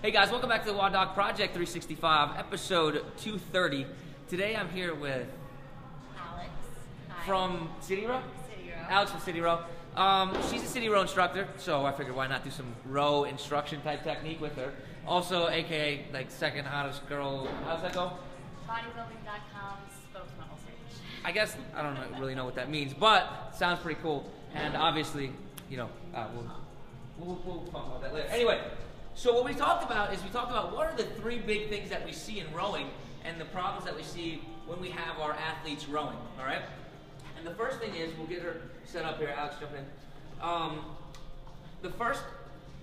Hey guys, welcome back to the WODdoc Project365, episode 230. Today I'm here with Alex. Hi. From City Row? City Row. Alex from City Row. She's a City Row instructor, so I figured why not do some row instruction type technique with her. Also, aka like second hottest girl. How's that go? Bodybuilding.com's spokesmodel search. I guess I don't really know what that means, but sounds pretty cool. And obviously, you know, we'll talk about that later. Anyway. So what we talked about is what are the three big things that we see in rowing and the problems that we see when we have our athletes rowing, all right? And the first thing is, we'll get her set up here. Alex, jump in. The first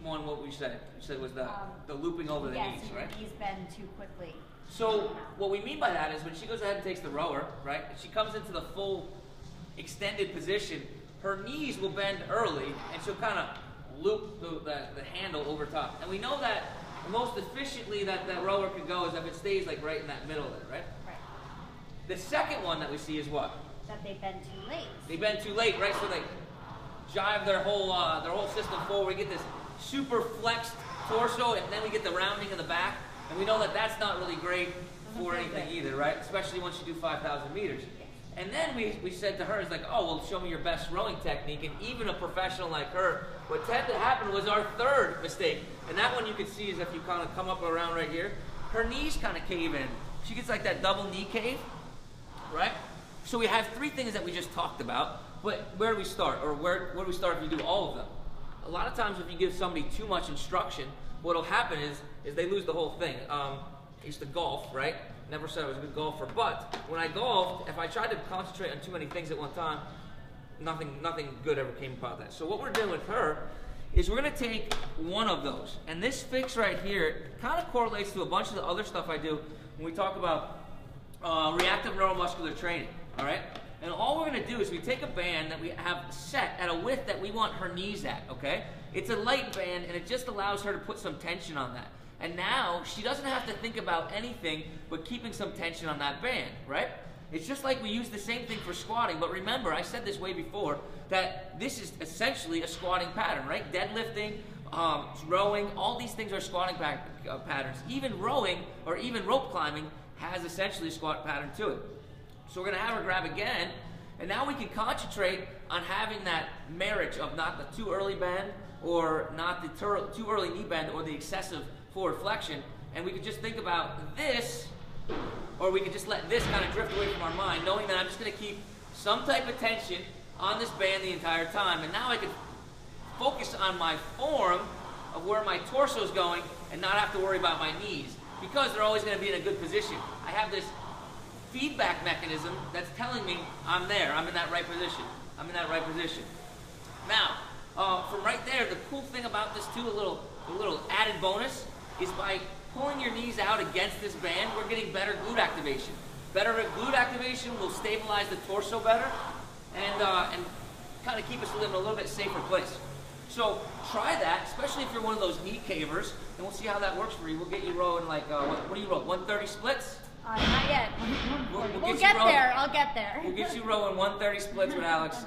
one, what we said was the looping over the knees, right? Yes, knees bend too quickly. So what we mean by that is when she goes ahead and takes the rower, right, and she comes into the full extended position, her knees will bend early, and she'll kind of loop the handle over top. And we know that the most efficiently that rower can go is if it stays like right in that middle there, right? Right. The second one that we see is what? That they bend too late. They bend too late, right? So they jive their whole system forward. We get this super flexed torso, and then we get the rounding in the back. And we know that that's not really great for anything either, right? Especially once you do 5,000 meters. And then we said to her, it's like, oh, well, show me your best rowing technique. And even a professional like her, what tended to happen was our third mistake. And that one you can see is if you kind of come up around right here, her knees kind of cave in. She gets like that double knee cave, right? So we have three things that we just talked about. But where do we start? Or where do we start if you do all of them? A lot of times if you give somebody too much instruction, what'll happen is they lose the whole thing. I used to golf, right? Never said I was a good golfer, but when I golfed, if I tried to concentrate on too many things at one time, nothing good ever came about that. So what we're doing with her is we're going to take one of those, and this fix right here kind of correlates to a bunch of the other stuff I do when we talk about reactive neuromuscular training, all right? And all we're going to do is we take a band that we have set at a width that we want her knees at, okay? It's a light band, and it just allows her to put some tension on that. And now, she doesn't have to think about anything but keeping some tension on that band, right? It's just like we use the same thing for squatting, but remember, I said this way before, that this is essentially a squatting pattern, right? Deadlifting, rowing, all these things are squatting patterns. Even rowing, or even rope climbing, has essentially a squat pattern to it. So we're gonna have her grab again, and now we can concentrate on having that marriage of not the too early bend, or not the too early knee bend, or the excessive forward flexion, and we could just think about this, or we could just let this kind of drift away from our mind, knowing that I'm just going to keep some type of tension on this band the entire time, and now I can focus on my form of where my torso is going and not have to worry about my knees, because they're always going to be in a good position. I have this feedback mechanism that's telling me I'm there, I'm in that right position, I'm in that right position. Now, from right there, the cool thing about this too, a little added bonus, is by pulling your knees out against this band, we're getting better glute activation. Better glute activation will stabilize the torso better and kind of keep us in a little bit safer place. So try that, especially if you're one of those knee cavers, and we'll see how that works for you. We'll get you rowing like, what do you row, 130 splits? Not yet. We'll get there, I'll get there. We'll get you rowing 130 splits with Alex.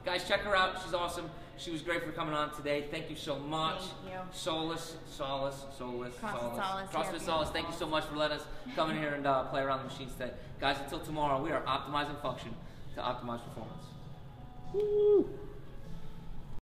Guys, check her out, she's awesome. She was great for coming on today. Thank you so much. Thank you. Solace. CrossFit Solace. Thank you so much for letting us come in here and play around the machines today. Guys, until tomorrow, we are optimizing function to optimize performance. Woo!